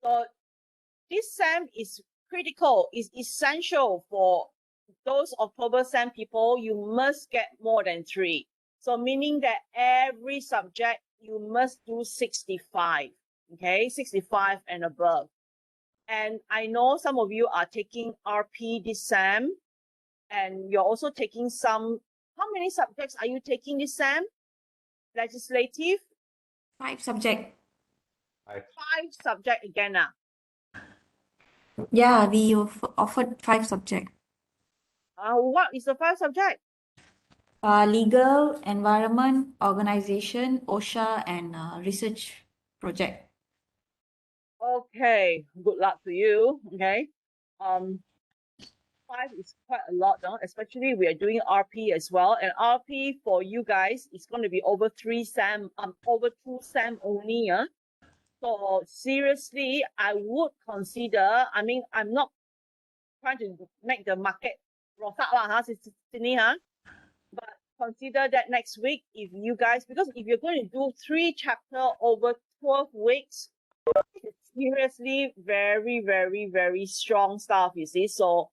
So this SEM is critical, is essential for those October SEM people. You must get more than 3. So meaning that every subject you must do 65, okay, 65 and above. And I know some of you are taking RP this SEM, and you're also taking some. How many subjects are you taking this SEM? Legislative? 5 subjects. 5 subjects again. Yeah, we offered 5 subjects. What is the 5 subject? Legal, environment, organization, OSHA, and research project. Okay, good luck to you. Okay. 5 is quite a lot, especially we are doing RP as well. And RP for you guys is going to be over 3 SEM, over 2 SEM only. So seriously, I would consider, I mean, I'm not trying to make the market rosak lah, but consider that next week, if you guys, because if you're going to do 3 chapters over 12 weeks, it's seriously very, very, very strong stuff, you see. So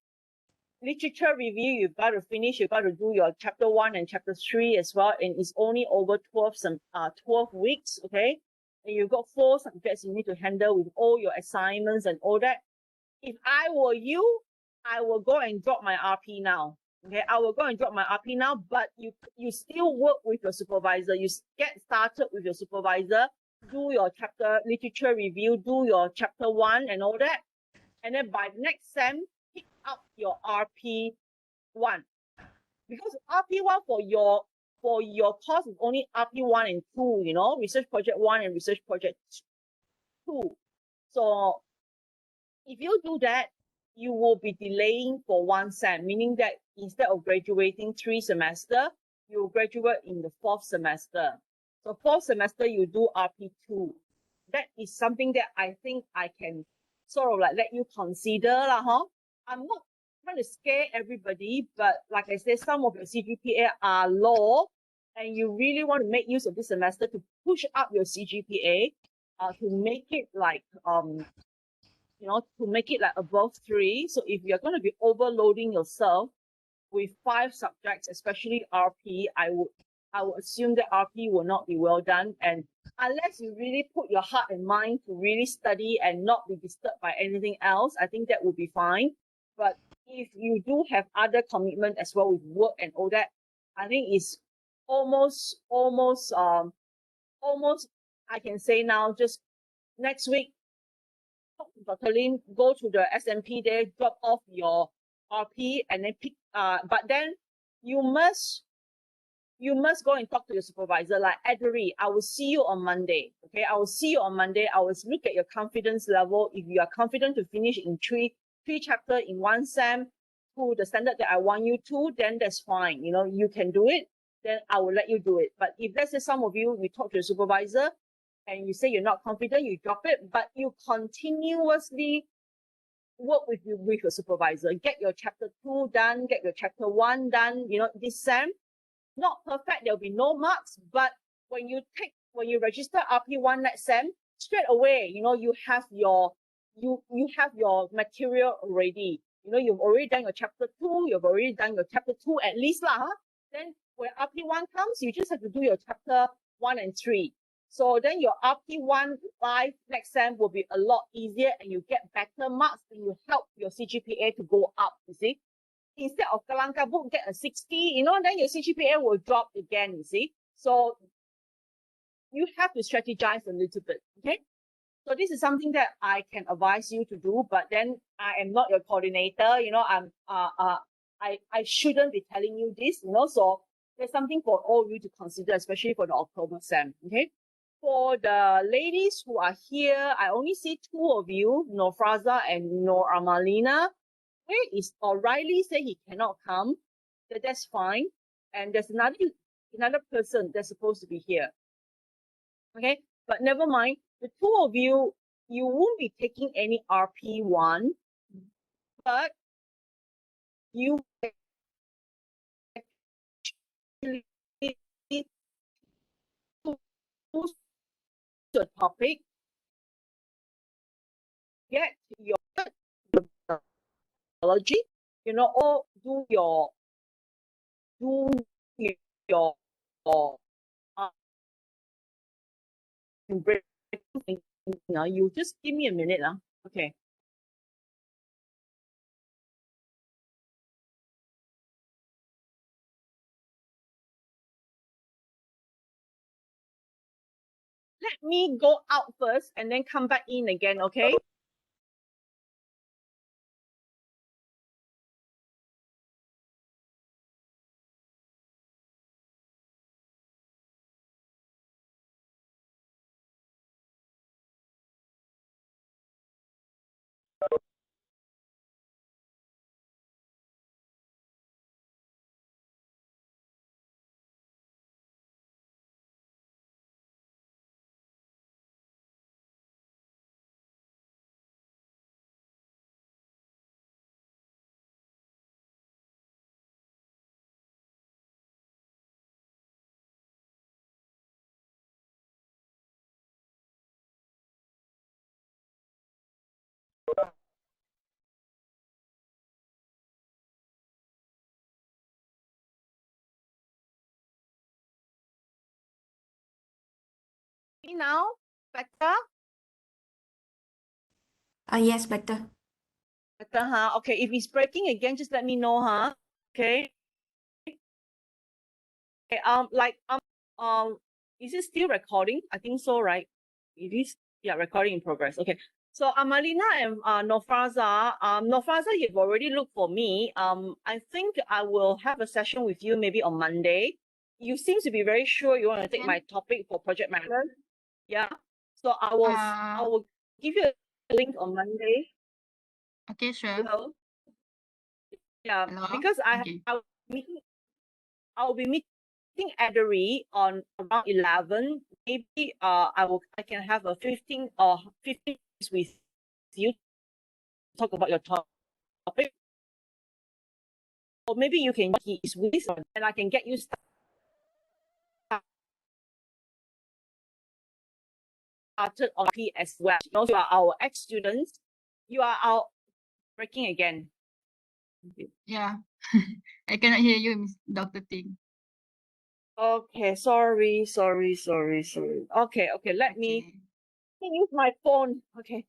literature review, you've got to finish, you've got to do your chapter 1 and chapter 3 as well, and it's only over 12 weeks, okay? And you've got 4 subjects you need to handle with all your assignments and all that. If I were you, I will go and drop my RP now. Okay, I will go and drop my RP now, but you still work with your supervisor. You get started with your supervisor, do your chapter literature review, do your chapter 1 and all that. And then by next SEM, pick up your RP1. Because RP1 for your course is only RP1 and 2, you know, research project 1 and research project 2. So if you do that, you will be delaying for 1 SEM, meaning that instead of graduating 3 semesters, you will graduate in the 4th semester. So 4th semester, you do RP2. That is something that I think I can sort of like let you consider. I'm not trying to scare everybody, but like I said, some of your CGPA are low, and you really want to make use of this semester to push up your CGPA, to make it like to make it like above 3. So if you're going to be overloading yourself with 5 subjects, especially RP, I would assume that RP will not be well done. And unless you really put your heart and mind to really study and not be disturbed by anything else, I think that would be fine. But if you do have other commitment as well with work and all that, I think it's almost I can say now, just next week, Dr. Lin, go to the SMP there, drop off your RP, and then pick. But then you must go and talk to your supervisor. Like Adri, I will see you on Monday. Okay, I will see you on Monday. I will look at your confidence level. If you are confident to finish in three chapters in 1 SEM to the standard that I want you to, then that's fine. You know, you can do it. Then I will let you do it. But if let's say some of you talk to your supervisor, and you say you're not confident, you drop it, but you continuously work with your supervisor. Get your chapter 2 done, get your chapter 1 done. You know, this SEM, not perfect, there'll be no marks, but when you register RP1 next SEM, straight away, you know, you have your material already. You know, you've already done your chapter 2, you've already done your chapter 2 at least lah. Then when RP1 comes, you just have to do your chapter 1 and 3. So then your RP1 live next SEM will be a lot easier, and you get better marks, and you help your CGPA to go up, you see. Instead of Kalangka book, get a 60, you know, then your CGPA will drop again, you see. So you have to strategize a little bit, okay? So this is something that I can advise you to do, but then I am not your coordinator, you know, I shouldn't be telling you this, you know, so there's something for all of you to consider, especially for the October SEM, okay? For the ladies who are here, I only see 2 of you, Norfraza and Nor Amalina. Where is O'Reilly say he cannot come? That's fine. And there's another person that's supposed to be here. Okay, but never mind. The 2 of you, you won't be taking any RP1, but you actually choose the topic get your biology, or do your uh, break, you just give me a minute. Okay. Let me go out first and then come back in again, okay? Now, better? Yes, better. Better, huh? Okay, if it's breaking again, just let me know, huh? Okay. Okay, is it still recording? I think so, right? It is, yeah, recording in progress. Okay. So Amalina and Nofaza, Nofaza, you've already looked for me. I think I will have a session with you maybe on Monday. You seem to be very sure you want to take my topic for project management. Yeah. So I will give you a link on Monday. Okay, sure. Hello. Yeah, Hello? because Okay. I'll be meeting Adri on around 11. Maybe I can have a 15 minutes with you to talk about your topic. Or maybe you can use with and I can get you started on P as well. You are our ex-students. You are our breaking again. Yeah. I cannot hear you, Miss Dr. Ting. Okay, sorry. Okay, let me use my phone. Okay.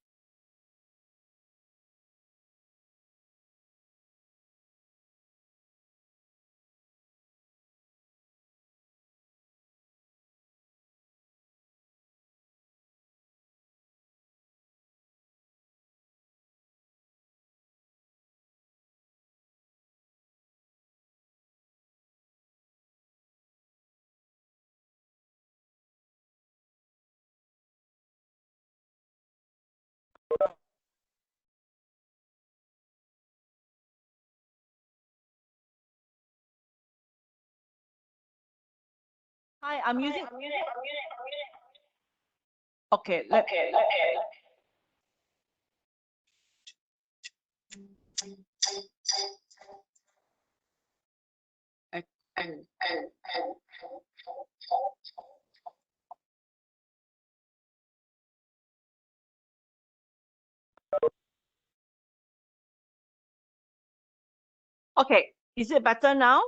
Hi, I'm using. Okay, okay. Is it better now?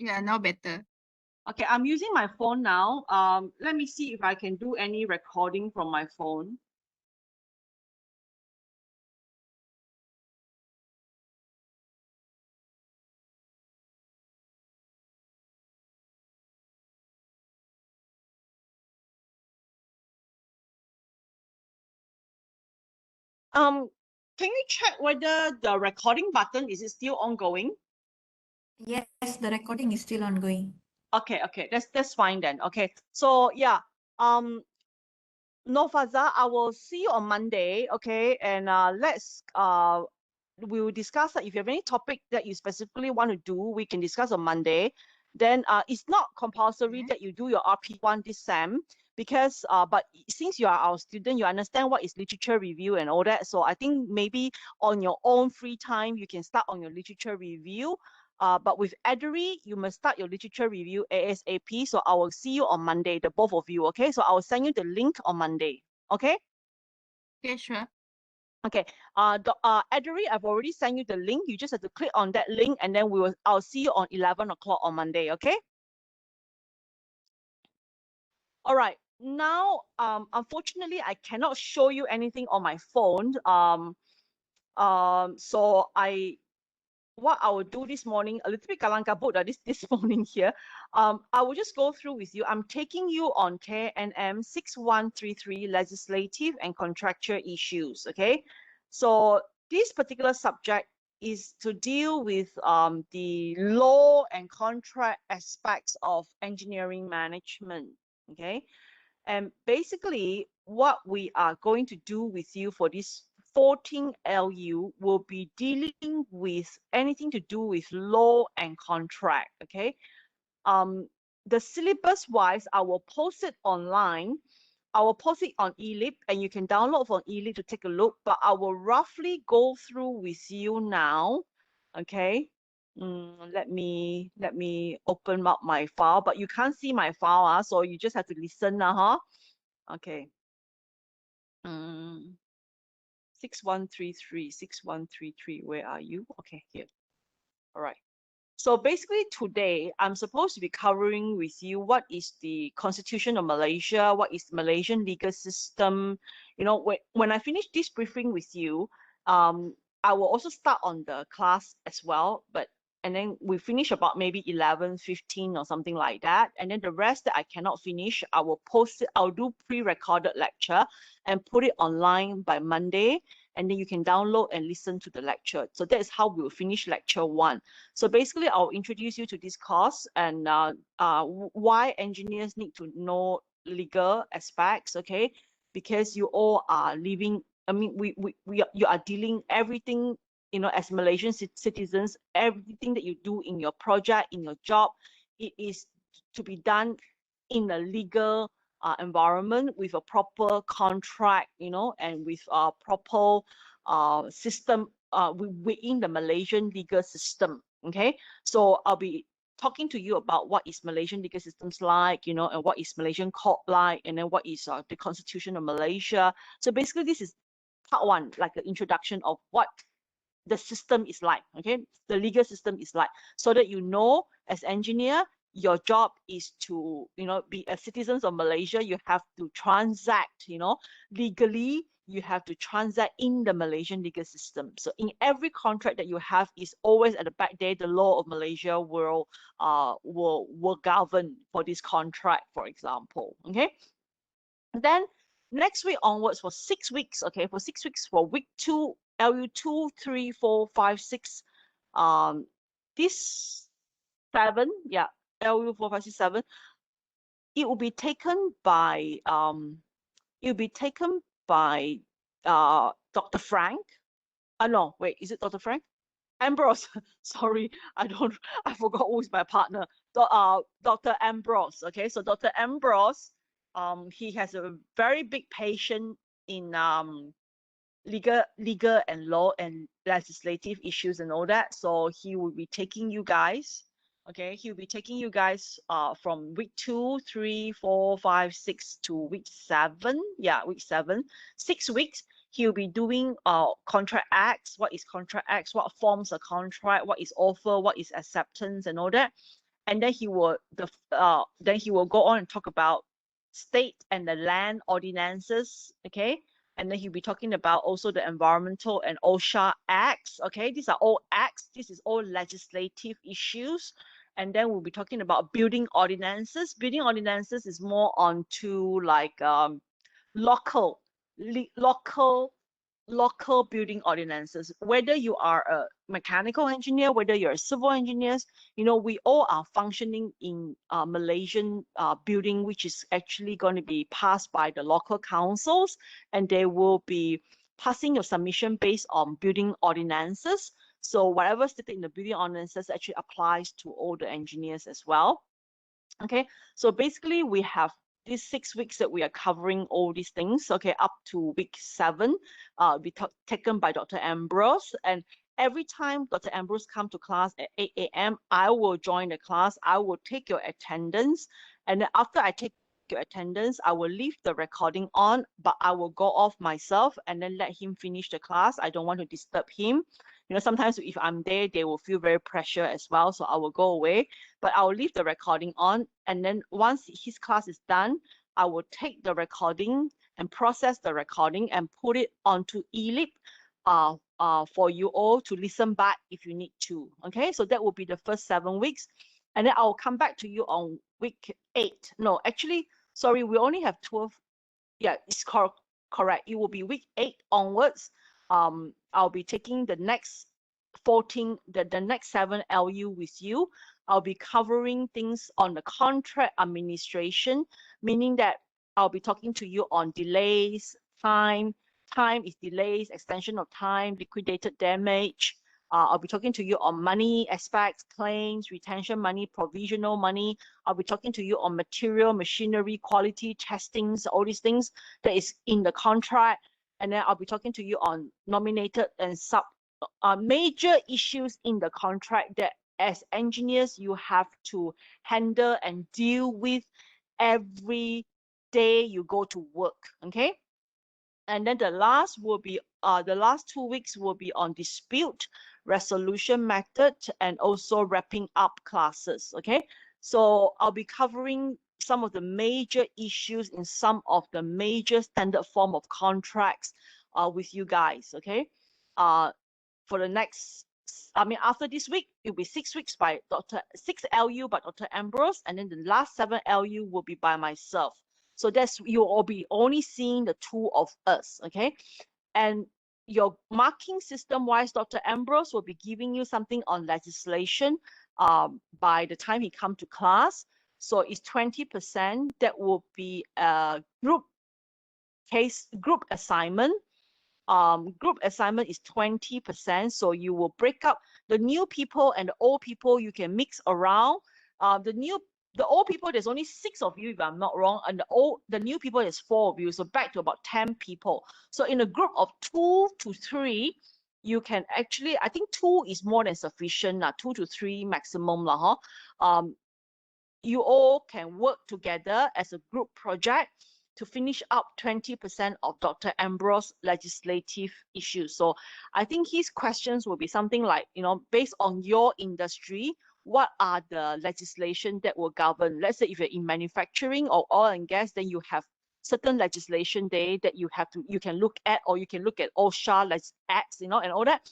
Yeah, now better. Okay, I'm using my phone now. Let me see if I can do any recording from my phone. Can you check whether the recording button is it still ongoing? Yes, the recording is still ongoing. Okay, that's fine then. Okay, so yeah, no Faza, I will see you on Monday. Okay, and we will discuss that if you have any topic that you specifically want to do, we can discuss on Monday. Then it's not compulsory that you do your RP1 this sem because but since you are our student, you understand what is literature review and all that. So I think maybe on your own free time, you can start on your literature review. But with Adri, you must start your literature review ASAP. So I will see you on Monday, the both of you. Okay, so I will send you the link on Monday. Okay. Okay, sure. Okay. Adri, I've already sent you the link. You just have to click on that link, and then I'll see you on 11 o'clock on Monday. Okay. All right. Now, unfortunately, I cannot show you anything on my phone. So what I will do this morning, a little bit kalang kabut this morning here. I will just go through with you. I'm taking you on KNM 6133 legislative and contractual issues. Okay, so this particular subject is to deal with the law and contract aspects of engineering management. Okay, and basically, what we are going to do with you for this 14 LU will be dealing with anything to do with law and contract. Okay. The syllabus wise, I will post it online. I will post it on eLib, and you can download from eLib to take a look. But I will roughly go through with you now. Okay. Let me open up my file, but you can't see my file, so you just have to listen, Okay. 6133, where are you? Okay, here. All right. So basically today, I'm supposed to be covering with you what is the Constitution of Malaysia, what is the Malaysian legal system. You know, when I finish this briefing with you, I will also start on the class as well, and then we finish about maybe 11:15 or something like that. And then the rest that I cannot finish, I will post it, I'll do pre-recorded lecture and put it online by Monday. And then you can download and listen to the lecture. So that is how we'll finish lecture 1. So basically, I'll introduce you to this course and why engineers need to know legal aspects, okay? Because you all are living, I mean, you are dealing everything, you know, as Malaysian citizens, everything that you do in your project, in your job, it is to be done in a legal environment with a proper contract, you know, and with a proper system within the Malaysian legal system. Okay, so I'll be talking to you about what is Malaysian legal systems like, you know, and what is Malaysian court like, and then what is the Constitution of Malaysia. So basically, this is part 1, like an introduction of what the system is like, okay, the legal system is like, so that you know, as engineer, your job is to, you know, be a citizen of Malaysia. You have to transact, you know, legally. You have to transact in the Malaysian legal system. So in every contract that you have, is always at the back there, the law of Malaysia will govern for this contract, for example. Okay. Then next week onwards, for 6 weeks, okay, for 6 weeks, for week 2, LU 2, 3, 4, 5, 6, this 7, yeah, LU 4, 5, 6, 7, it will be taken by Dr. Frank. No, wait, is it Dr. Frank? Ambrose. Sorry, I forgot who is my partner. Dr. Ambrose. Okay, so Dr. Ambrose, he has a very big passion in legal and law and legislative issues and all that. So he will be taking you guys. Okay, he'll be taking you guys from week 2, 3, 4, 5, 6 to week 7. Yeah, week 7. 6 weeks. He'll be doing contract acts. What is contract acts? What forms a contract? What is offer? What is acceptance and all that? And then he will go on and talk about state and the land ordinances. Okay, and then he'll be talking about also the environmental and OSHA acts. Okay, these are all acts. This is all legislative issues. And then we'll be talking about building ordinances. Building ordinances is more onto like local building ordinances. Whether you are a mechanical engineer, whether you're a civil engineer, you know, we all are functioning in Malaysian building, which is actually going to be passed by the local councils, and they will be passing your submission based on building ordinances. So whatever stated in the building ordinances actually applies to all the engineers as well. Okay, so basically we have these 6 weeks that we are covering all these things, okay, up to week 7, be taken by Dr. Ambrose. And every time Dr. Ambrose come to class at 8 a.m., I will join the class. I will take your attendance. And then after I take take your attendance, I will leave the recording on, but I will go off myself and then let him finish the class. I don't want to disturb him. You know, sometimes if I'm there, they will feel very pressure as well. So I will go away, but I will leave the recording on. And then once his class is done, I will take the recording and process the recording and put it onto eLip for you all to listen back if you need to. Okay, so that will be the first 7 weeks. And then I'll come back to you on week 8. No, actually, sorry, we only have 12. Yeah, it's correct. It will be week 8 onwards. I'll be taking the next 14, the next 7 LU with you. I'll be covering things on the contract administration, meaning that I'll be talking to you on delays, time is delays, extension of time, liquidated damage. I'll be talking to you on money aspects, claims, retention money, provisional money. I'll be talking to you on material, machinery, quality, testings, all these things that is in the contract. And then I'll be talking to you on nominated and sub major issues in the contract that as engineers you have to handle and deal with every day you go to work. Okay. And then the last 2 weeks will be on dispute resolution method and also wrapping up classes. Okay, so I'll be covering some of the major issues in some of the major standard form of contracts with you guys. Okay, for the next, I mean, after this week, it'll be 6 weeks by 6 LU by Dr. Ambrose, and then the last 7 LU will be by myself. So that's, you'll all be only seeing the 2 of us, okay? And your marking system wise, Dr. Ambrose will be giving you something on legislation by the time he come to class. So it's 20%. That will be a group assignment. Group assignment is 20%. So you will break up the new people and the old people. You can mix around. The old people, there's only 6 of you, if I'm not wrong, and the new people, there's 4 of you, so back to about 10 people. So in a group of 2 to 3, you can actually, I think 2 is more than sufficient, 2 to 3 maximum, you all can work together as a group project to finish up 20% of Dr. Ambrose legislative issues. So I think his questions will be something like, you know, based on your industry, what are the legislation that will govern? Let's say if you're in manufacturing or oil and gas, then you have certain legislation there that you can look at, or you can look at OSHA acts, you know, and all that.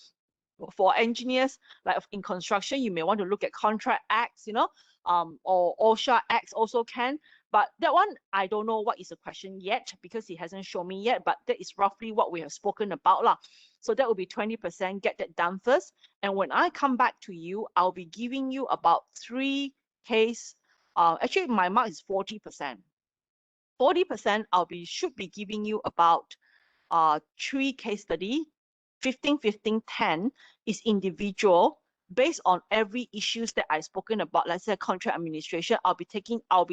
For engineers, like in construction, you may want to look at contract acts, you know, or OSHA acts also can. But that one, I don't know what is the question yet because he hasn't shown me yet, but that is roughly what we have spoken about lah. So that will be 20%, get that done first. And when I come back to you, I'll be giving you about 3 case, actually my mark is 40%. 40%, should be giving you about 3 case study, 15, 15, 10 is individual. Based on every issues that I've spoken about, let's say contract administration, I'll be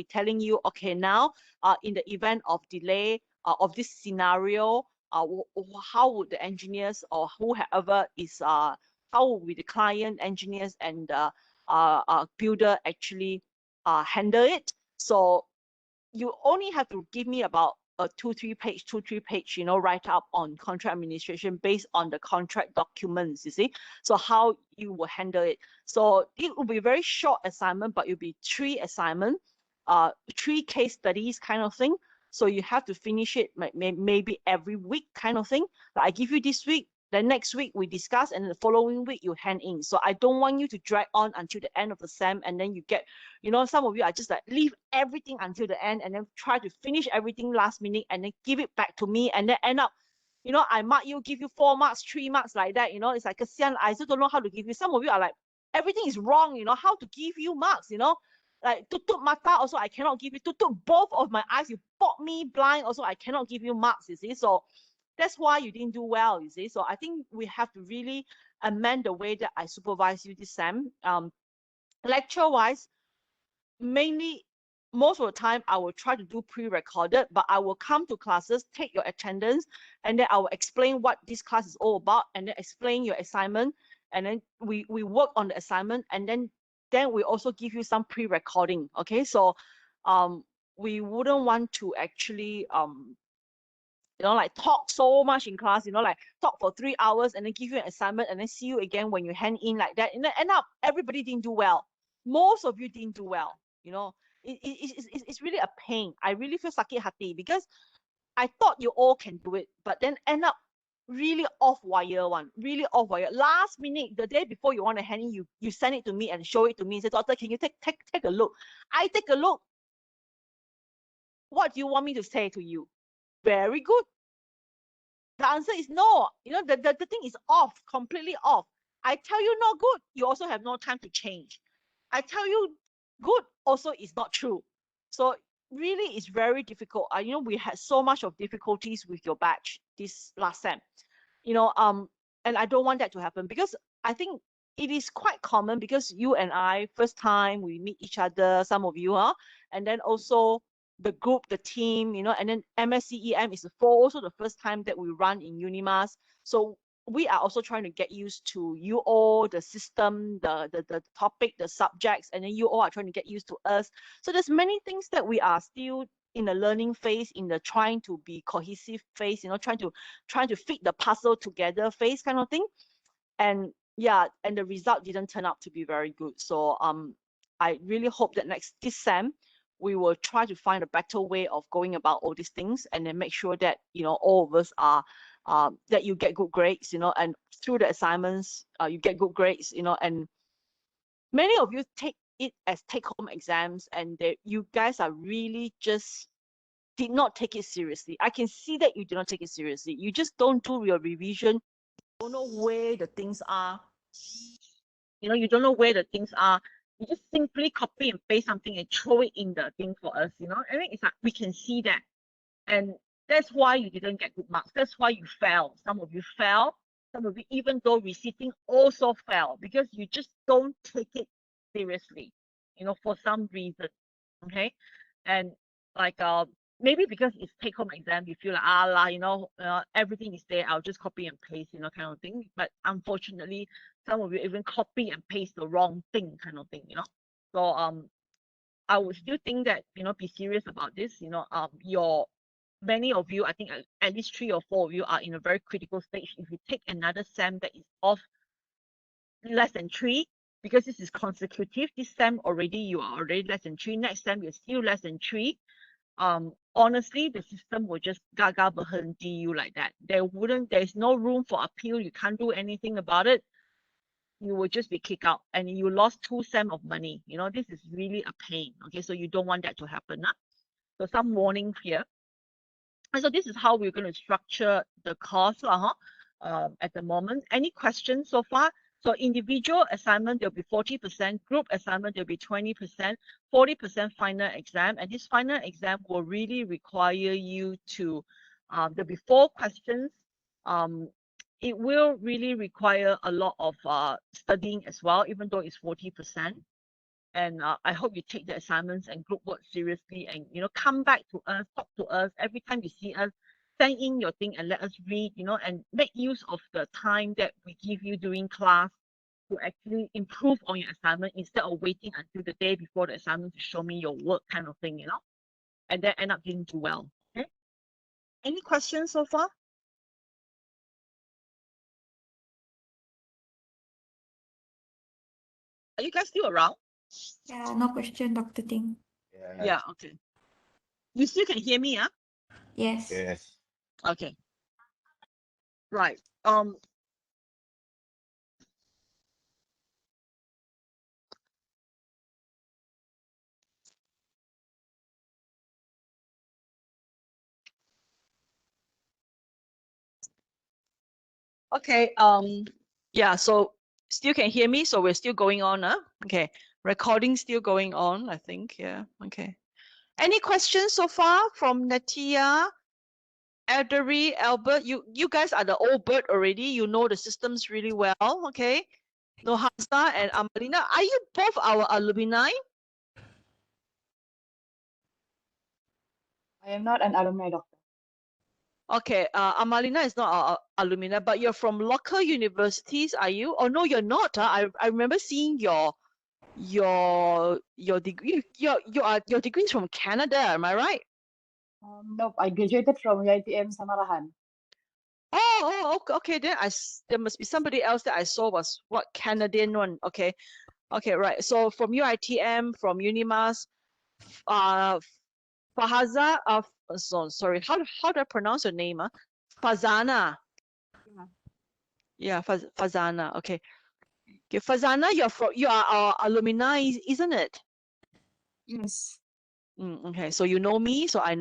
telling you, okay, now in the event of delay of this scenario, how would the engineers or whoever is, how would the client, engineers and builder actually handle it? So you only have to give me about a 2-3 page, you know, write up on contract administration based on the contract documents, you see. So how you will handle it. So it will be a very short assignment, but it'll be 3 assignment, 3 case studies kind of thing. So you have to finish it maybe every week kind of thing. Like I give you this week, then next week we discuss, and the following week you hand in. So I don't want you to drag on until the end of the SEM, and then you get, you know, some of you are just like leave everything until the end and then try to finish everything last minute and then give it back to me, and then end up, you know, I mark you, give you 4 marks, 3 marks like that, you know. It's like a sian. I also don't know how to give you. Some of you are like, everything is wrong, you know, how to give you marks, you know. Like tutup mata also I cannot give you. Tutup both of my eyes, you pop me blind also I cannot give you marks, you see. So that's why you didn't do well, you see. So I think we have to really amend the way that I supervise you this SEM. Lecture wise, mainly most of the time I will try to do pre-recorded, but I will come to classes, take your attendance, and then I will explain what this class is all about, and then explain your assignment, and then we work on the assignment, and then we also give you some pre-recording. Okay, so we wouldn't want to actually like talk so much in class, like talk for 3 hours and then give you an assignment and then see you again when you hand in like that. And then end up everybody didn't do well. Most of you didn't do well. It's really a pain. I really feel sakit hati because I thought you all can do it, but then end up really off wire one, really off wire. Last minute, the day before you want to hand in, you send it to me and show it to me and say, Doctor, can you take a look? I take a look. What do you want me to say to you? Very good. The answer is no. The thing is off, completely off. I tell you not good, you also have no time to change. I tell you good, also is not true. So really it's very difficult. We had so much of difficulties with your batch this last sem. And I don't want that to happen because I think it is quite common because you and I, first time we meet each other, some of you, and then also the group, the team, and then MSCEM is also the first time that we run in Unimas. So we are also trying to get used to you all, the system, the topic, the subjects, and then you all are trying to get used to us. So there's many things that we are still in the learning phase, in the trying to be cohesive phase, trying to fit the puzzle together phase kind of thing. And yeah, and the result didn't turn out to be very good. So I really hope that this sem we will try to find a better way of going about all these things, and then make sure that all of us are that you get good grades, and through the assignments you get good grades, and many of you take it as take-home exams, and you guys are really just did not take it seriously. I can see that you did not take it seriously. You just don't do your revision. You don't know where the things are. You don't know where the things are. You just simply copy and paste something and throw it in the thing for us. I mean, it's like we can see that. And that's why you didn't get good marks. That's why you fell. Some of you fell. Some of you, even though receiving, also fell because you just don't take it seriously, for some reason. Okay. And like maybe because it's take-home exam, you feel like everything is there, I'll just copy and paste, kind of thing. But unfortunately, some of you even copy and paste the wrong thing, kind of thing. So I would still think that be serious about this. Many of you, I think at least 3 or 4 of you are in a very critical stage. If you take another sem that is off less than 3, because this is consecutive, this sem already you are already less than 3, next sem you're still less than 3. Honestly, the system will just gaga berhenti you like that. There's no room for appeal. You can't do anything about it. You will just be kicked out, and you lost 2 sem of money. This is really a pain. Okay, so you don't want that to happen. So some warning here. And so this is how we're going to structure the course at the moment. Any questions so far? So individual assignment, there'll be 40%, group assignment, there'll be 20%, 40% final exam. And this final exam will really require you to, there'll be 4 questions. It will really require a lot of studying as well, even though it's 40%. And I hope you take the assignments and group work seriously, and come back to us, talk to us every time you see us. Send in your thing and let us read, and make use of the time that we give you during class to actually improve on your assignment instead of waiting until the day before the assignment to show me your work, kind of thing, and then end up didn't do well. Okay. Any questions so far? Are you guys still around? Yeah, no question, Dr. Ting. Yeah, okay. You still can hear me, Yes. Yes. Okay. Right. Okay. Yeah, so still can hear me, so we're still going on, okay. Recording still going on, I think. Yeah. Okay. Any questions so far from Natia, Eldery, Albert? You guys are the old bird already. You know the systems really well. Okay. Nohasa and Amalina, are you both our alumni? I am not an alumni, doctor. Okay, Amalina is not our alumni, but you're from local universities, are you? Oh no, you're not. I remember seeing your your degree. Your degree is from Canada, am I right? Nope, I graduated from UiTM Samarahan. Oh, okay. Then there must be somebody else that I saw was what Canadian one. Okay, right. So from UiTM, from Unimas, Fahaza of sorry, how do I pronounce your name? Fazana. Yeah, Fazana. Okay. Okay, Fazana, you are our alumni, isn't it? Yes. Okay, so you know me, so I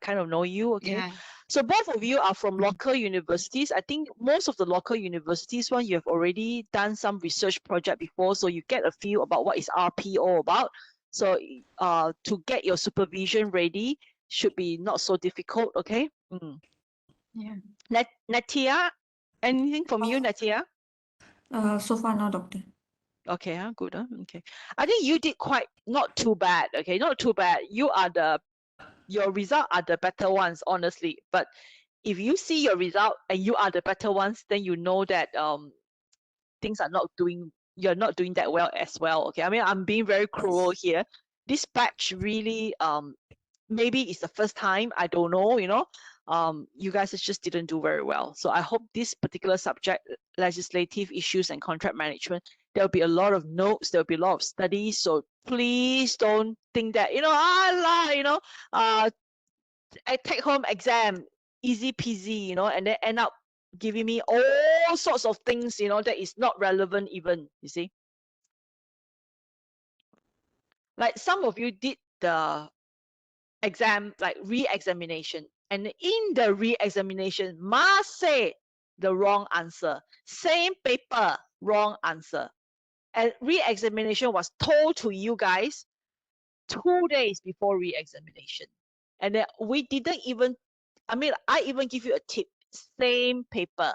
kind of know you. Okay. Yeah. So both of you are from Mhm. local universities. I think most of the local universities one you have already done some research project before, so you get a feel about what is RP all about. So to get your supervision ready should be not so difficult. Okay. Yeah. Natia, anything from you, Natia? So far, no, doctor. Okay, good. Okay. I think you did quite not too bad. Okay, not too bad. Your result are the better ones, honestly. But if you see your result and you are the better ones, then you know that things are not doing you're not doing that well as well. Okay. I mean, I'm being very cruel here. This batch really maybe it's the first time, I don't know, you guys just didn't do very well. So I hope this particular subject, legislative issues and contract management, there'll be a lot of notes, there'll be a lot of studies. So please don't think that, a take home exam, easy peasy, and then end up giving me all sorts of things, that is not relevant even, you see. Like some of you did the exam, like re-examination, and in the re-examination must say the wrong answer. Same paper, wrong answer. And re-examination was told to you guys 2 days before re-examination. And then we didn't even, I even give you a tip, same paper.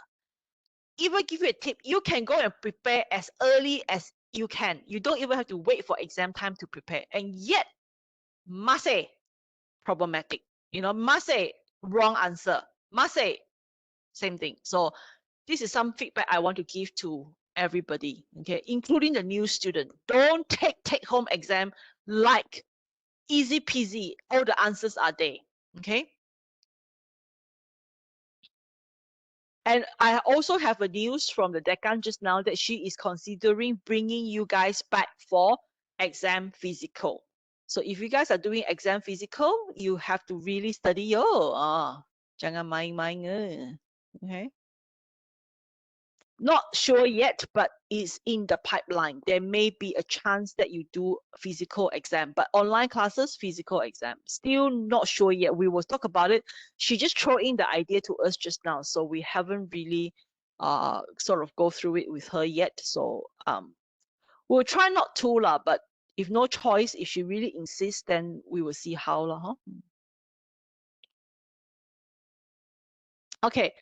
Even give you a tip, you can go and prepare as early as you can. You don't even have to wait for exam time to prepare. And yet, must say, problematic. Must say, wrong answer. Must say, same thing. So this is some feedback I want to give to everybody, okay, including the new student. Don't take home exam like easy peasy. All the answers are there, okay? And I also have a news from the decan just now that she is considering bringing you guys back for exam physical. So if you guys are doing exam physical, you have to really study. Jangan main-main. Okay. Not sure yet, but it's in the pipeline. There may be a chance that you do physical exam, but online classes, physical exam. Still not sure yet. We will talk about it. She just threw in the idea to us just now, so we haven't really sort of go through it with her yet. So we'll try not to lah, but if no choice, if she really insists, then we will see how lah, huh? Okay.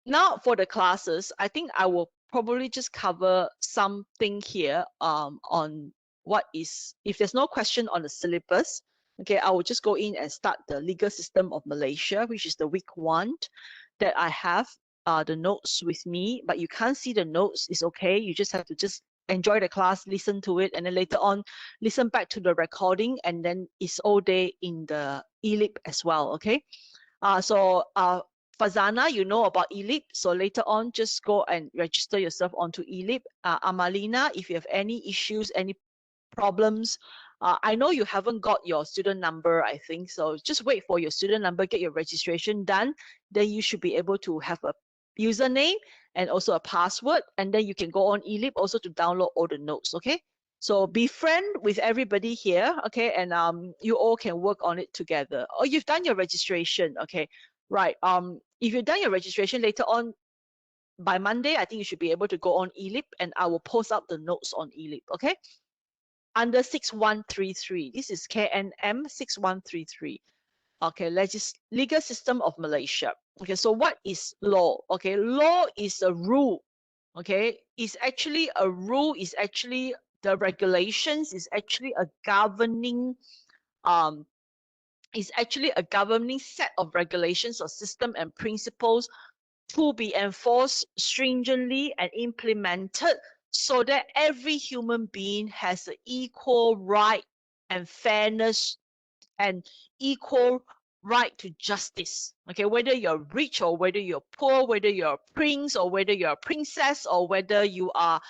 Now for the classes, I think I will probably just cover something here on what is, if there's no question on the syllabus, okay, I will just go in and start the legal system of Malaysia, which is the week 1 that I have the notes with me, but you can't see the notes, it's okay. You just have to just enjoy the class, listen to it, and then later on listen back to the recording, and then it's all day in the ELIP as well, okay? Fazana, you know about ELIP, so later on, just go and register yourself onto ELIP. Amalina, if you have any issues, any problems, I know you haven't got your student number, I think, so just wait for your student number, get your registration done, then you should be able to have a username and also a password, and then you can go on ELIP also to download all the notes, okay? So be friend with everybody here, okay, and you all can work on it together. Oh, you've done your registration, okay, right. If you've done your registration later on, by Monday, I think you should be able to go on ELIP, and I will post up the notes on ELIP, okay? Under 6133, this is KNM 6133. Okay, legal system of Malaysia. Okay, so what is law? Okay, law is a rule. Okay, it's actually a rule, is actually the regulations, is actually a governing is actually a governing set of regulations or system and principles to be enforced stringently and implemented so that every human being has an equal right and fairness and equal right to justice. Okay, whether you're rich or whether you're poor, whether you're a prince or whether you're a princess or whether you are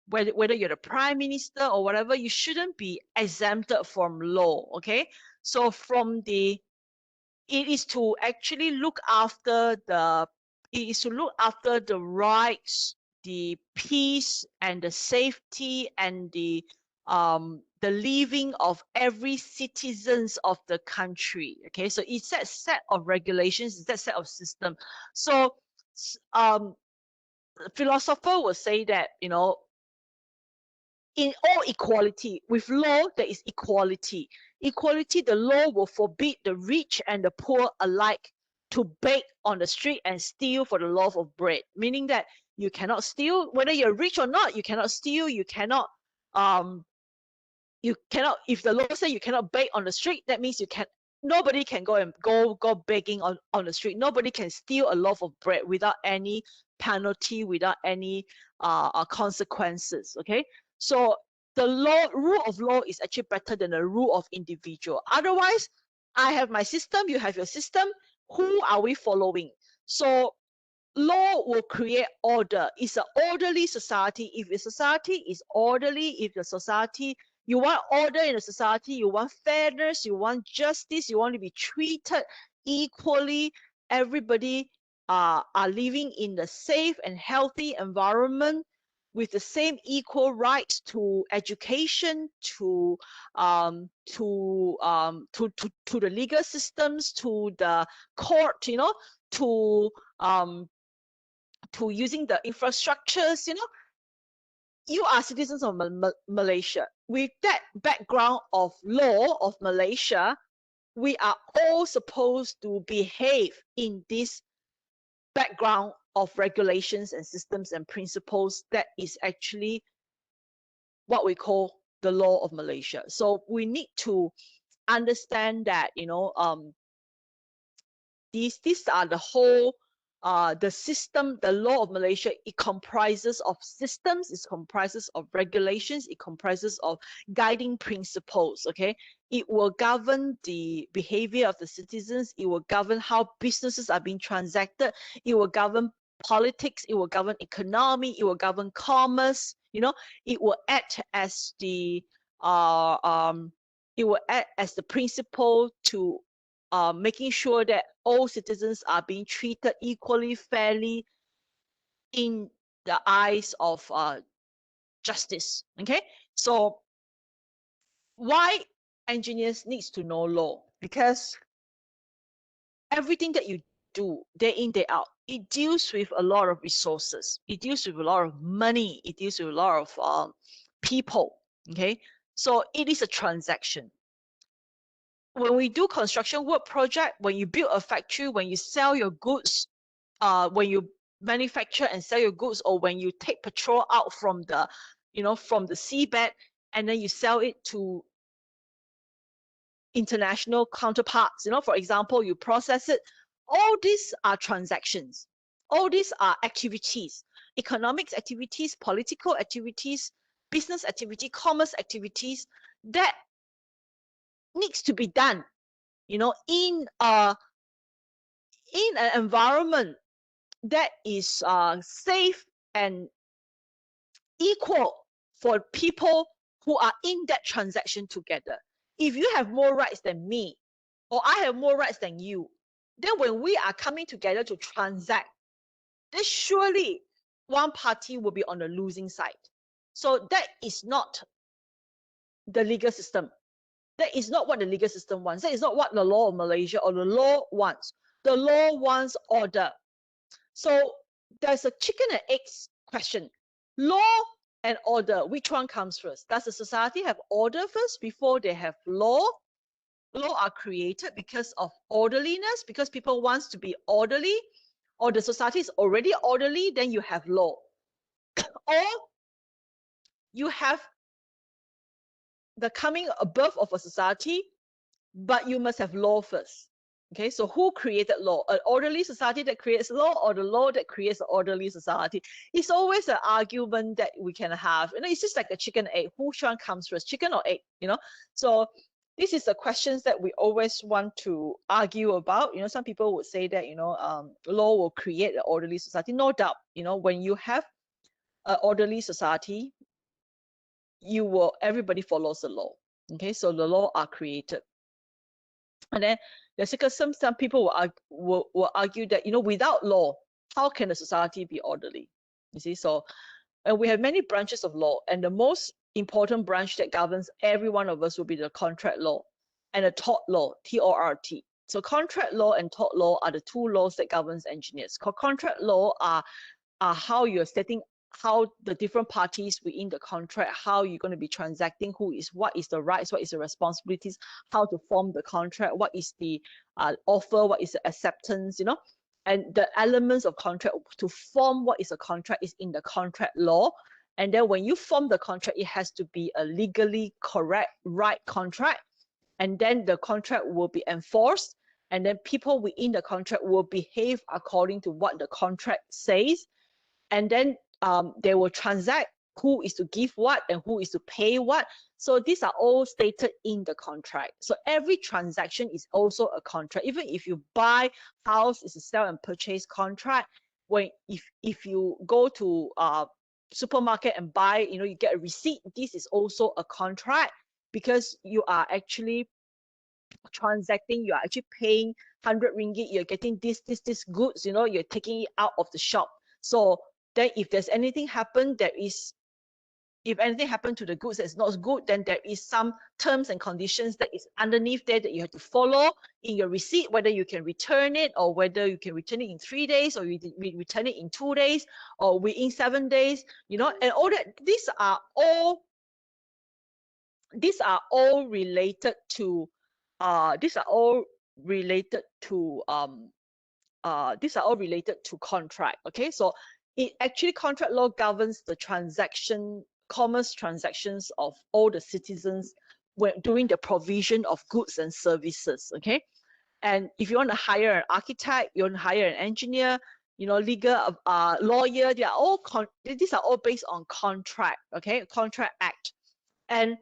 whether you're the prime minister or whatever, you shouldn't be exempted from law. Okay, so it is to actually look after the rights, the peace and the safety and the living of every citizens of the country. Okay, so it's that set of regulations, it's that set of system. So philosopher will say that, you know, in all equality, with law there is equality. Equality, the law will forbid the rich and the poor alike to beg on the street and steal for the loaf of bread. Meaning that you cannot steal, whether you're rich or not, you cannot steal, you cannot if the law says you cannot beg on the street, that means nobody can go begging on the street. Nobody can steal a loaf of bread without any penalty, without any consequences. Okay, so the rule of law is actually better than the rule of individual. Otherwise, I have my system, you have your system. Who are we following? So law will create order. It's an orderly society. If the society is orderly, if the society, you want order in a society, you want fairness, you want justice, you want to be treated equally, everybody are living in a safe and healthy environment with the same equal rights to education, to the legal systems, to the court, you know, to using the infrastructures, you know, you are citizens of Malaysia. With that background of law of Malaysia, we are all supposed to behave in this background of regulations and systems and principles that is actually what we call the law of Malaysia. So we need to understand that, you know, these are the whole the system, the law of Malaysia. It comprises of systems, it comprises of regulations, it comprises of guiding principles. Okay, it will govern the behavior of the citizens, it will govern how businesses are being transacted, it will govern politics, it will govern economy, it will govern commerce. You know, it will act as the principle to making sure that all citizens are being treated equally, fairly in the eyes of justice. Okay, so why engineers needs to know law? Because everything that you do day in, day out, it deals with a lot of resources, it deals with a lot of money, it deals with a lot of people. Okay, so it is a transaction. When we do construction work project, when you build a factory, when you sell your goods, when you manufacture and sell your goods, or when you take petrol out from the, you know, from the seabed, and then you sell it to international counterparts, you know, for example, you process it, all these are transactions, all these are activities, economics activities, political activities, business activity, commerce activities that needs to be done, you know, in an environment that is safe and equal for people who are in that transaction together. If you have more rights than me, or I have more rights than you, then when we are coming together to transact, then surely one party will be on the losing side. So that is not the legal system. That is not what the legal system wants. That is not what the law of Malaysia or the law wants. The law wants order. So there's a chicken and eggs question. Law and order, which one comes first? Does the society have order first before they have law? Law are created because of orderliness, because people want to be orderly, or the society is already orderly, then you have law. Or you have the coming above of a society, but you must have law first. Okay, so who created law? An orderly society that creates law, or the law that creates an orderly society? It's always an argument that we can have. You know, it's just like a chicken egg. Which one comes first, chicken or egg? You know, so this is the questions that we always want to argue about. You know, some people would say that, you know, law will create an orderly society. No doubt. You know, when you have an orderly society, everybody follows the law. Okay, so the law are created. And then there's because some people will argue that, you know, without law, how can a society be orderly? You see, so and we have many branches of law, and the most important branch that governs every one of us will be the contract law and the tort law, T-O-R-T. So contract law and tort law are the two laws that governs engineers. Contract law are how you're setting, how the different parties within the contract, how you're going to be transacting, what is the rights, what is the responsibilities, how to form the contract, what is the offer, what is the acceptance, you know, and the elements of contract to form what is a contract is in the contract law. And then when you form the contract, it has to be a legally correct, right contract. And then the contract will be enforced. And then people within the contract will behave according to what the contract says. And then they will transact who is to give what and who is to pay what. So these are all stated in the contract. So every transaction is also a contract. Even if you buy house, it's a sell and purchase contract. When if you go to supermarket and buy, you know, you get a receipt, this is also a contract, because you are actually transacting, you are actually paying 100 ringgit, you're getting this goods, you know, you're taking it out of the shop. So then if there's anything happen, if anything happened to the goods that's not good, then there is some terms and conditions that is underneath there that you have to follow in your receipt, whether you can return it, or whether you can return it in 3 days, or you return it in 2 days, or within 7 days, you know, and all that. These are all related to contract. Okay, so it actually, contract law governs the commerce transactions of all the citizens during the provision of goods and services. Okay, and if you want to hire an architect, you want to hire an engineer, you know, legal lawyer, these are all based on contract. Okay, Contract Act. And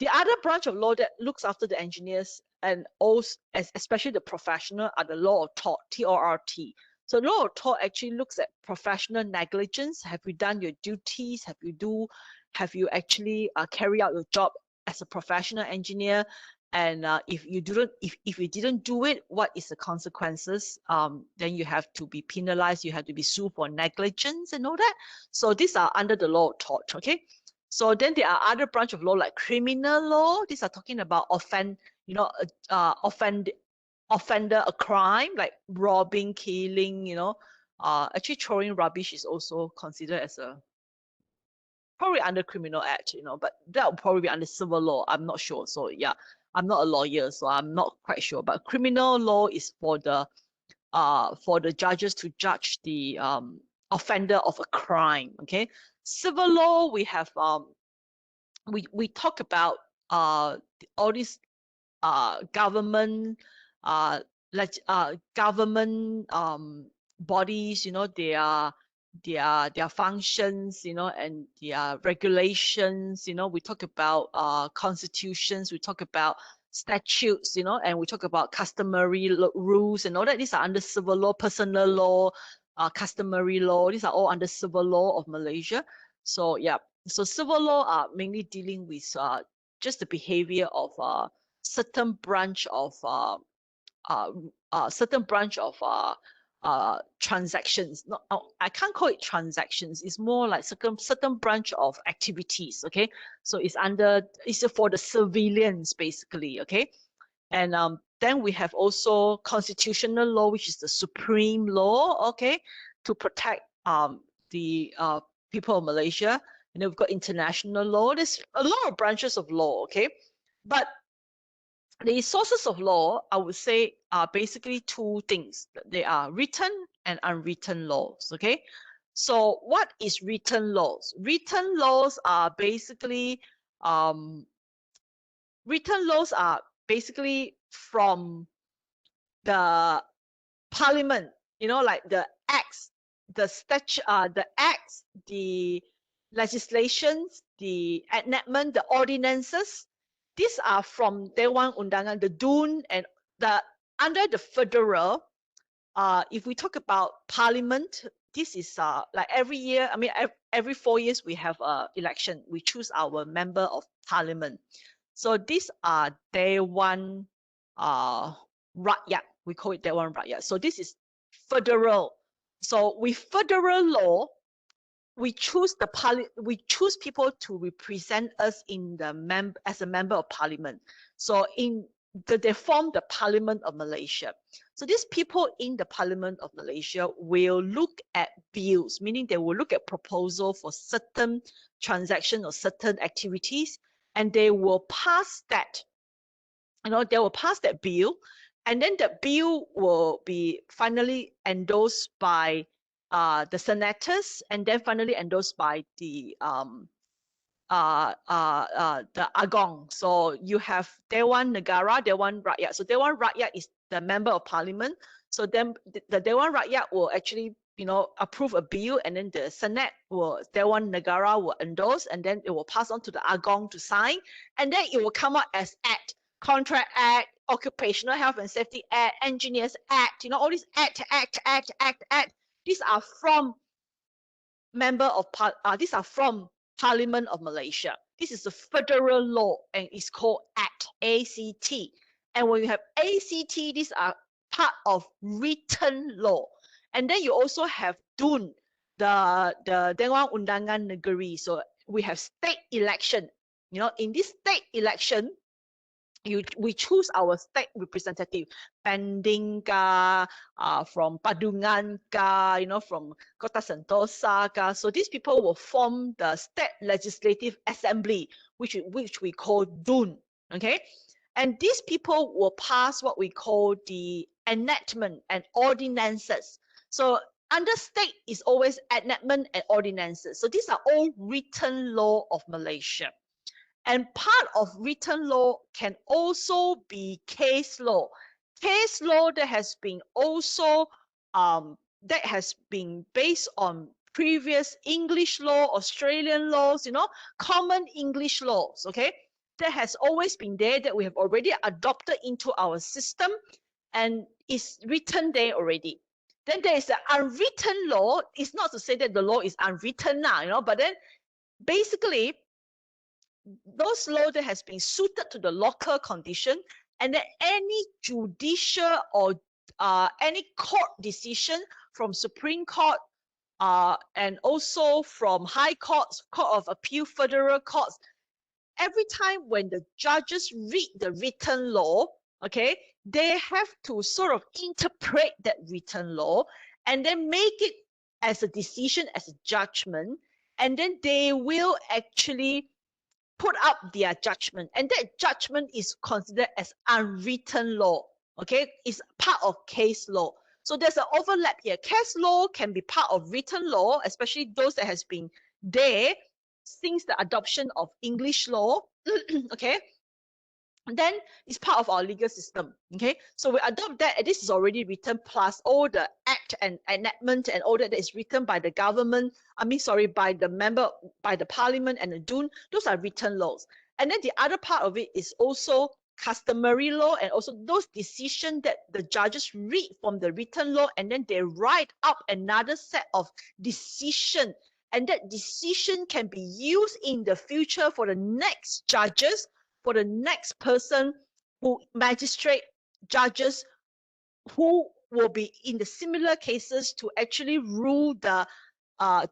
the other branch of law that looks after the engineers and also especially the professional are the law of tort, T-O-R-T. So the law of tort actually looks at professional negligence. Have you done your duties? Have you actually carry out your job as a professional engineer? And if you didn't do it, what is the consequences? Then you have to be penalized. You have to be sued for negligence and all that. So these are under the law of tort. Okay. So then there are other branch of law like criminal law. These are talking about offender a crime like robbing, killing, you know. Actually throwing rubbish is also considered as probably under criminal act, you know, but that will probably be under civil law. I'm not sure. So yeah, I'm not a lawyer, so I'm not quite sure. But criminal law is for the judges to judge the offender of a crime. Okay, civil law, we have we talk about all these government government bodies, you know, their functions, you know, and their regulations, you know. We talk about constitutions, we talk about statutes, you know, and we talk about customary rules and all that. These are under civil law. Personal law, customary law, these are all under civil law of Malaysia. So yeah, so civil law are mainly dealing with just the behavior of certain branch of transactions. No, I can't call it transactions. It's more like certain branch of activities. Okay, so it's for the civilians basically. Okay, and then we have also constitutional law, which is the supreme law. Okay, to protect the people of Malaysia. And then we've got international law. There's a lot of branches of law. Okay, but the sources of law, I would say, are basically two things. They are written and unwritten laws. Okay, so what is written laws? Written laws are basically from the parliament, you know, like the acts, the acts, the legislations, the enactment, the ordinances. These are from Dewan Undangan, the DUN, and under the federal. If we talk about parliament, this is like every year. I mean, every 4 years we have a election. We choose our member of parliament. So these are Dewan Rakyat. We call it Dewan Rakyat. So this is federal. So with federal law, we choose we choose people to represent us in the as a member of parliament. So they form the Parliament of Malaysia. So these people in the Parliament of Malaysia will look at bills, meaning they will look at proposal for certain transaction or certain activities, and they will pass that. They will pass that bill, and then the bill will be finally endorsed by the senators, and then finally endorsed by the Agong. So you have Dewan Negara, Dewan Rakyat. So Dewan Rakyat is the member of parliament. So then the Dewan Rakyat will actually, approve a bill, and then the Senate Dewan Negara will endorse, and then it will pass on to the Agong to sign, and then it will come out as Act, Contract Act, Occupational Health and Safety Act, Engineers Act, all these Act. These are from these are from Parliament of Malaysia. This is a federal law, and it's called Act, ACT. And when you have ACT, these are part of written law. And then you also have DUN, the Dewan Undangan Negeri. So we have state election. In this state election, we choose our state representative, Pending ka, from Padungan ka, from Kota Sentosa ka. So these people will form the state legislative assembly, which we call DUN. Okay, and these people will pass what we call the enactment and ordinances. So under state is always enactment and ordinances. So these are all written law of Malaysia. And part of written law can also be case law. Case law that has been also that has been based on previous English law, Australian laws, common English laws, okay? That has always been there, that we have already adopted into our system, and is written there already. Then there is the unwritten law. It's not to say that the law is unwritten now, but then basically those laws that has been suited to the local condition, and then any judicial or any court decision from Supreme Court and also from High Courts, Court of Appeal, Federal Courts, every time when the judges read the written law, okay, they have to sort of interpret that written law and then make it as a decision, as a judgment, and then they will actually put up their judgment, and that judgment is considered as unwritten law. Okay, it's part of case law. So there's an overlap here. Case law can be part of written law, especially those that has been there since the adoption of English law. Okay, and then it's part of our legal system. Okay, so we adopt that, and this is already written, plus all the act and enactment and all that is written by the government. By the parliament and the DUN. Those are written laws. And then the other part of it is also customary law, and also those decisions that the judges read from the written law, and then they write up another set of decision, and that decision can be used in the future for the next judges, for the next person magistrate, judges who will be in the similar cases to actually rule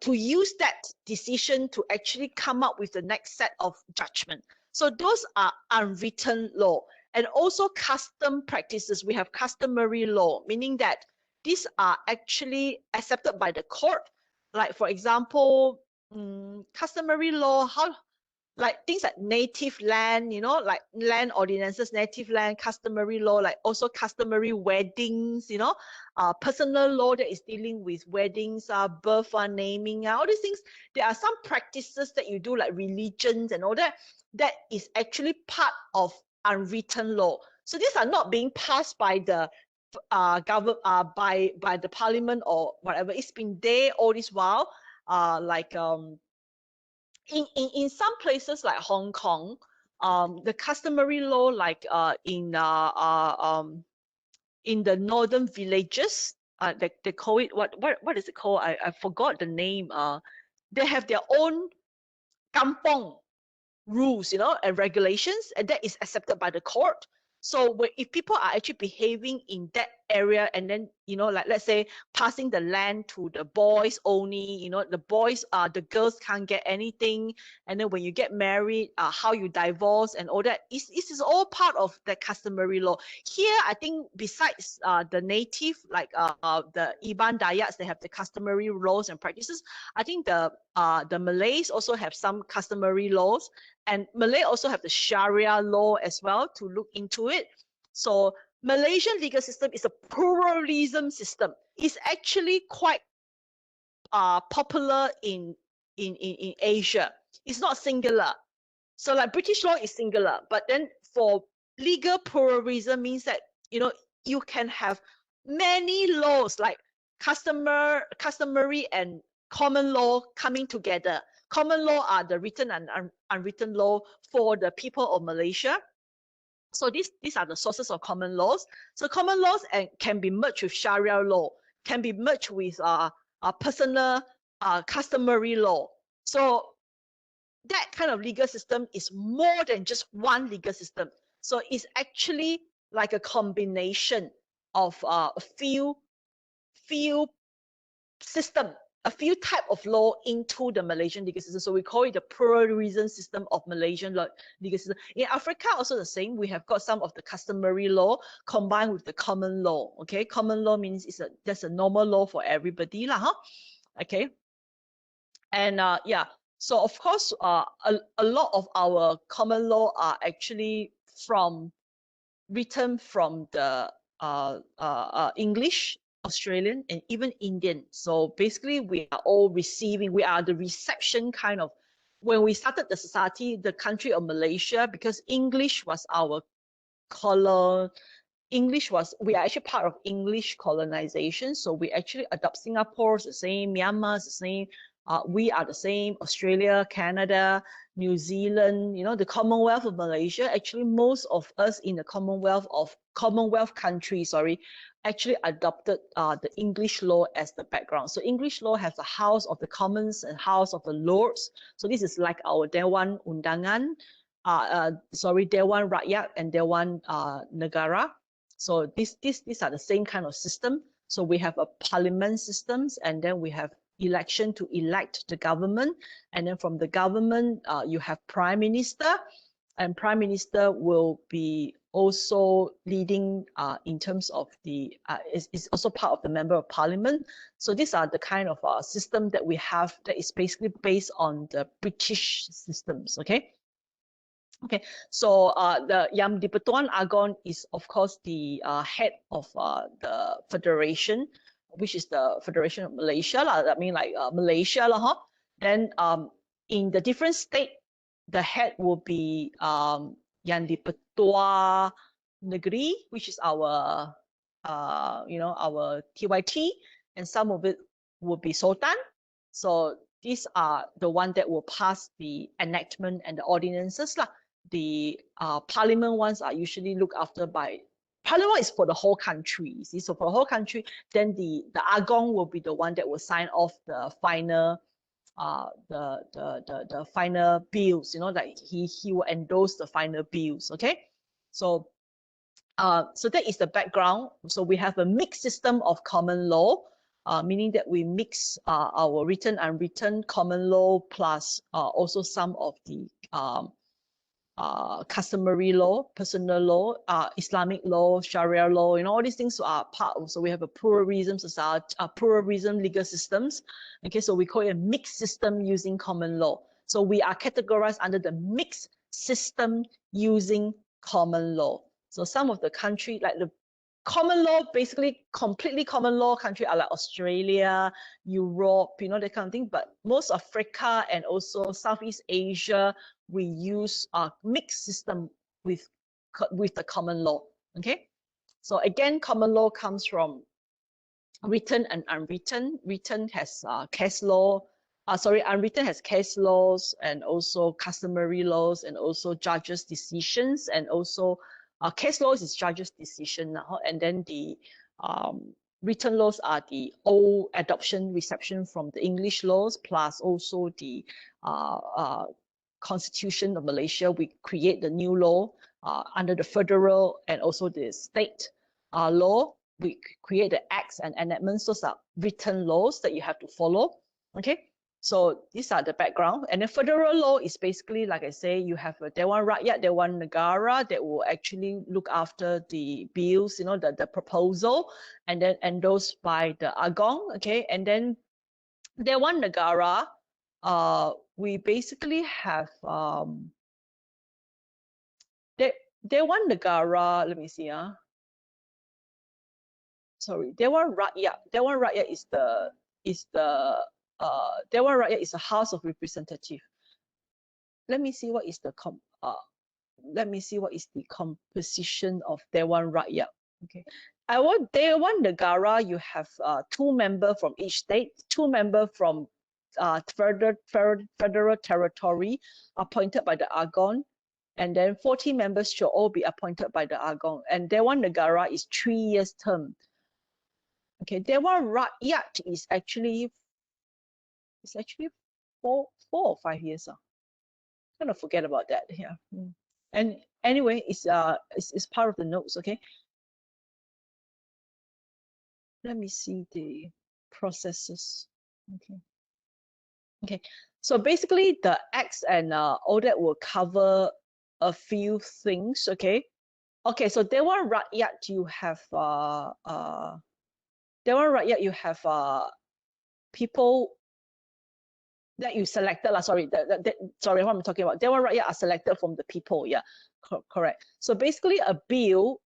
to use that decision to actually come up with the next set of judgment. So those are unwritten law. And also custom practices. We have customary law, meaning that these are actually accepted by the court. Like, for example, customary law, like things like native land, like land ordinances, native land, customary law, like also customary weddings, personal law that is dealing with weddings, birth, naming, all these things. There are some practices that you do, like religions and all that, that is actually part of unwritten law. So these are not being passed by the by the parliament or whatever. It's been there all this while. Like in some places like Hong Kong, the customary law, like in the northern villages, they call it what is it called? I forgot the name. They have their own kampong rules, and regulations, and that is accepted by the court. So if people are actually behaving in that area, and then, like let's say passing the land to the boys only, the boys, the girls can't get anything, and then when you get married, how you divorce and all that, this is all part of the customary law. Here, I think besides the native, like the Iban Dayaks, they have the customary laws and practices. I think the Malays also have some customary laws, and Malay also have the Sharia law as well to look into it. So Malaysian legal system is a pluralism system. It's actually quite popular in Asia. It's not singular. So like British law is singular, but then for legal pluralism means that you can have many laws, like customary and common law coming together. Common law are the written and unwritten law for the people of Malaysia. So these are the sources of common laws. So common laws can be merged with Sharia law, can be merged with personal customary law. So that kind of legal system is more than just one legal system. So it's actually like a combination of a few type of law into the Malaysian legal system. So we call it the pluralism system of Malaysian legal system. In Africa, also the same. We have got some of the customary law combined with the common law. Okay, common law means there's a normal law for everybody, Okay, and yeah. So of course, a lot of our common law are actually written from the English, Australian, and even Indian. So basically, we are all receiving. We are the reception kind of. When we started the society, the country of Malaysia, because English was our we are actually part of English colonization. So we actually adopt Singapore is the same, Myanmar is the same. We are the same, Australia, Canada, New Zealand, the Commonwealth of Malaysia. Actually, most of us in the Commonwealth countries, actually adopted the English law as the background. So English law has the House of the Commons and House of the Lords. So this is like our Dewan Undangan, Dewan Rakyat and Dewan Negara. So these are the same kind of system. So we have a parliament systems, and then we have election to elect the government, and then from the government you have prime minister, and prime minister will be also leading in terms of the is also part of the member of parliament. So these are the kind of system that we have that is basically based on the British systems. Okay, so the Yang di-Pertuan Agong is of course the head of the federation, which is the Federation of Malaysia lah. I mean, like Malaysia lah, Then in the different state, the head will be Yang di-Pertua Negeri, which is our our TYT, and some of it will be Sultan. So these are the one that will pass the enactment and the ordinances lah. The parliament ones are usually looked after by parliament is for the whole country. You see, so for the whole country, then the Agong will be the one that will sign off the final the final bills. Like he will endorse the final bills. Okay, so so that is the background. So we have a mixed system of common law, meaning that we mix our written and unwritten common law plus also some of the customary law, personal law, Islamic law, Sharia law, all these things are part of. So we have a pluralism society, pluralism legal systems. Okay, so we call it a mixed system using common law. So we are categorized under the mixed system using common law. So some of the country, like the common law, basically completely common law country are like Australia, Europe, that kind of thing. But most of Africa and also Southeast Asia, we use a mixed system with the common law. Okay, So again, common law comes from written and unwritten. Written has case law. Unwritten has case laws and also customary laws and also judges' decisions, and also case laws is judges' decision now, and then the written laws are the old adoption reception from the English laws, plus also the Constitution of Malaysia. We create the new law under the federal and also the state law. We create the acts and enactments. Those are written laws that you have to follow. Okay, so these are the background. And the federal law is basically, like I say, you have a Dewan Rakyat, Dewan Negara that will actually look after the bills, you know, the proposal, and then endorsed by the Agong. Okay, and then Dewan Negara, we basically have Dewan Negara. Let me see. Sorry, Dewan Rakyat. Dewan Rakyat is the Dewan Rakyat is a House of Representative. Let me see what is the composition of Dewan Rakyat. Okay, Dewan Negara, you have 2 members from each state, 2 members from federal territory appointed by the Agong, and then 40 members should all be appointed by the Agong. And Dewan Negara is 3 years term. Okay, Dewan Rakyat is actually four or 5 years. Kind of forget about that here. And anyway, it's part of the notes. Okay. Let me see the processes. Okay. Okay. So basically, the acts and all that will cover a few things. Okay. Okay. So Dewan Rakyat, you have Dewan Rakyat, you have people that you selected. Sorry, sorry, what I'm talking about. Dewan Rakyat are selected from the people. Yeah, correct. So basically, a bill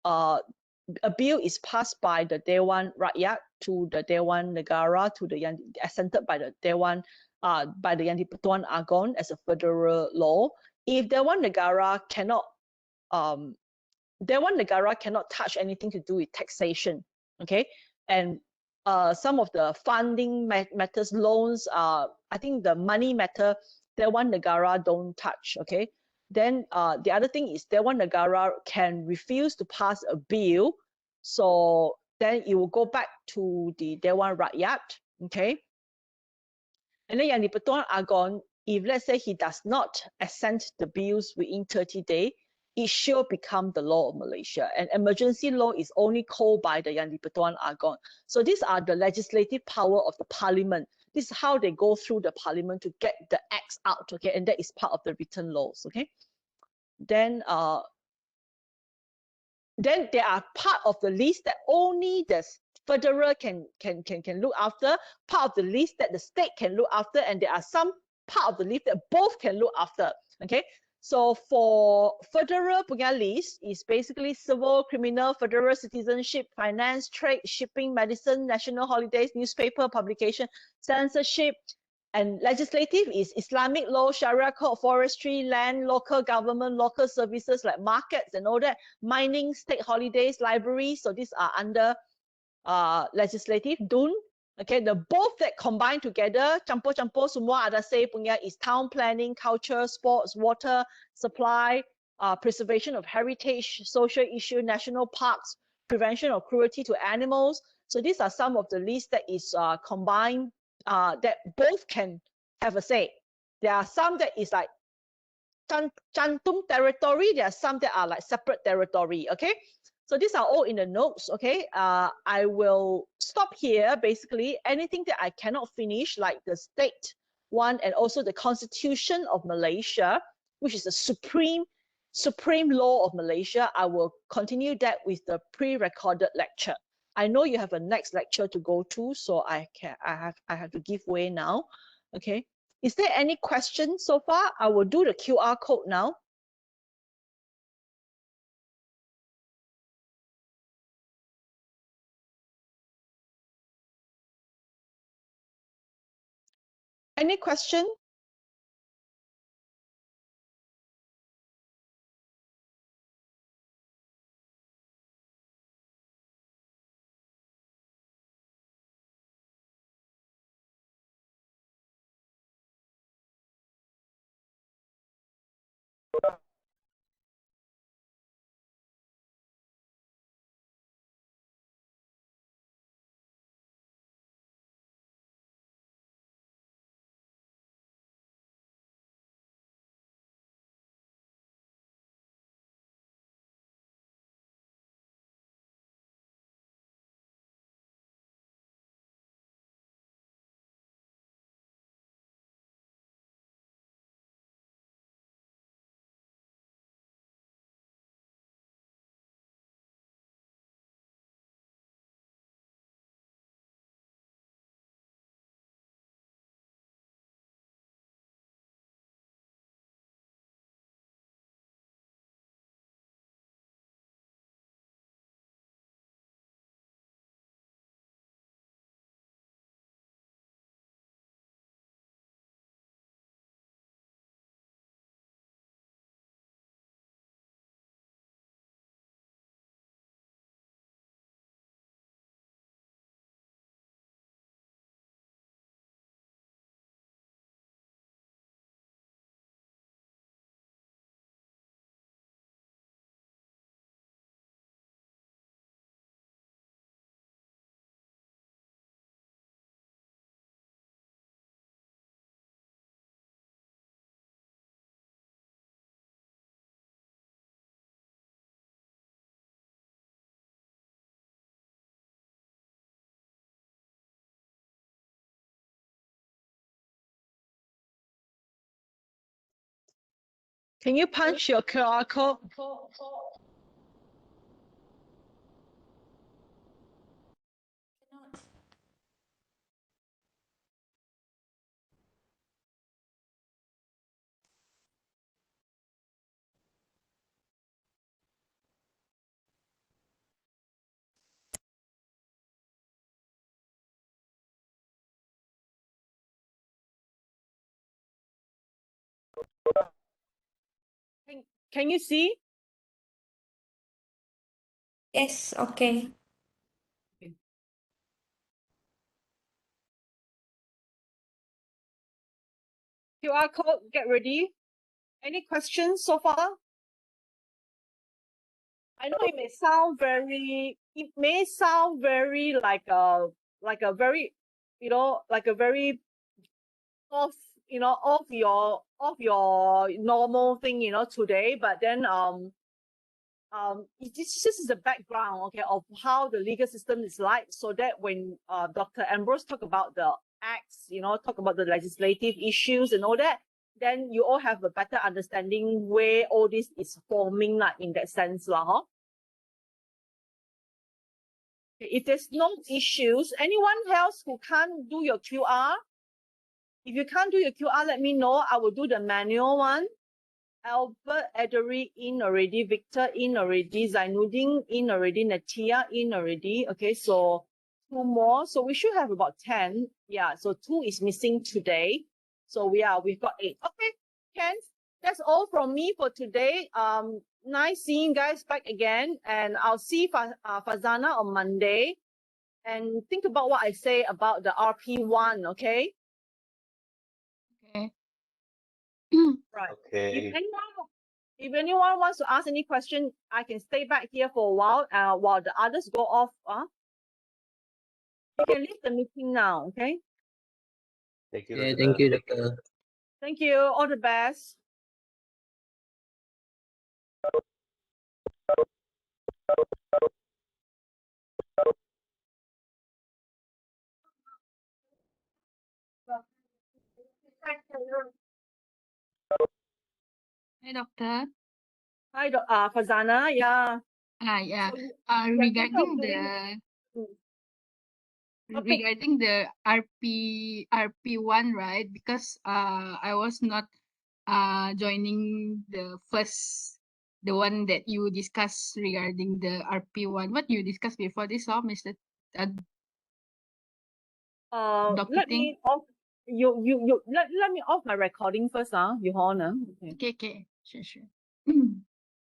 is passed by the Dewan Rakyat to the Dewan Negara to the assented by the Dewan by the Yang di-Pertuan Agong as a federal law. If Dewan Negara cannot touch anything to do with taxation. Okay, and some of the funding matters, loans, I think the money matter, Dewan Negara don't touch. Okay, then the other thing is Dewan Negara can refuse to pass a bill, so then it will go back to the Dewan Rakyat. Okay, and then Yang di-Pertuan Agong, if let's say he does not assent the bills within 30 days, it shall become the law of Malaysia. And emergency law is only called by the Yang di-Pertuan Agong. So these are the legislative power of the parliament. This is how they go through the parliament to get the acts out. Okay, and that is part of the written laws. Okay, then they are part of the list that only the federal can look after, part of the list that the state can look after, and there are some part of the list that both can look after. Okay, so for federal punya list is basically civil, criminal, federal citizenship, finance, trade, shipping, medicine, national holidays, newspaper publication, censorship. And legislative is Islamic law, Sharia code, forestry, land, local government, local services like markets and all that, mining, state holidays, libraries. So these are under legislative. DUN. Okay, the both that combine together, campur-campur semua ada say punya is town planning, culture, sports, water, supply, preservation of heritage, social issue, national parks, prevention of cruelty to animals. So these are some of the lists that is combined, that both can have a say. There are some that is like Cantum territory. There are some that are like separate territory. Okay, so these are all in the notes. Okay, I will stop here. Basically, anything that I cannot finish, like the state one and also the Constitution of Malaysia, which is the supreme law of Malaysia, I will continue that with the pre-recorded lecture. I know you have a next lecture to go to, so I have to give way now. Okay. Is there any question so far? I will do the QR code now. Any question? Can you punch your QR code? Can you see? Yes, okay. QR code, get ready. Any questions so far? I know it may sound very like a very, like a very off, off your normal thing, today, but then this is the background, okay, of how the legal system is like, so that when Dr. Ambrose talk about the acts, talk about the legislative issues and all that, then you all have a better understanding where all this is forming, like, in that sense, huh? If there's no issues, anyone else who can't do your QR, if you can't do your QR, let me know. I will do the manual one. Albert, Ederi in already, Victor in already, Zainuddin in already, Natia in already. Okay, so 2 more. So we should have about 10. Yeah, so 2 is missing today. So we've got 8. Okay, Ken, that's all from me for today. Nice seeing you guys back again, and I'll see Fazana on Monday. And think about what I say about the RP1, okay? Okay. Right. Okay. If anyone wants to ask any question, I can stay back here for a while the others go off. You can leave the meeting now, okay? Thank you, Yeah, Doctor. thank you, Doctor. Thank you. All the best. Hi, doctor. Hi, Fazana. Yeah. Yeah. So you're thinking of Regarding doing- Okay. regarding the RP1, right? Because I was not joining the one that you discussed regarding the RP1. What you discussed before this, Mr. Dr. Let Ting? me off let me off my recording first, you hold on. Okay. Okay. Sure.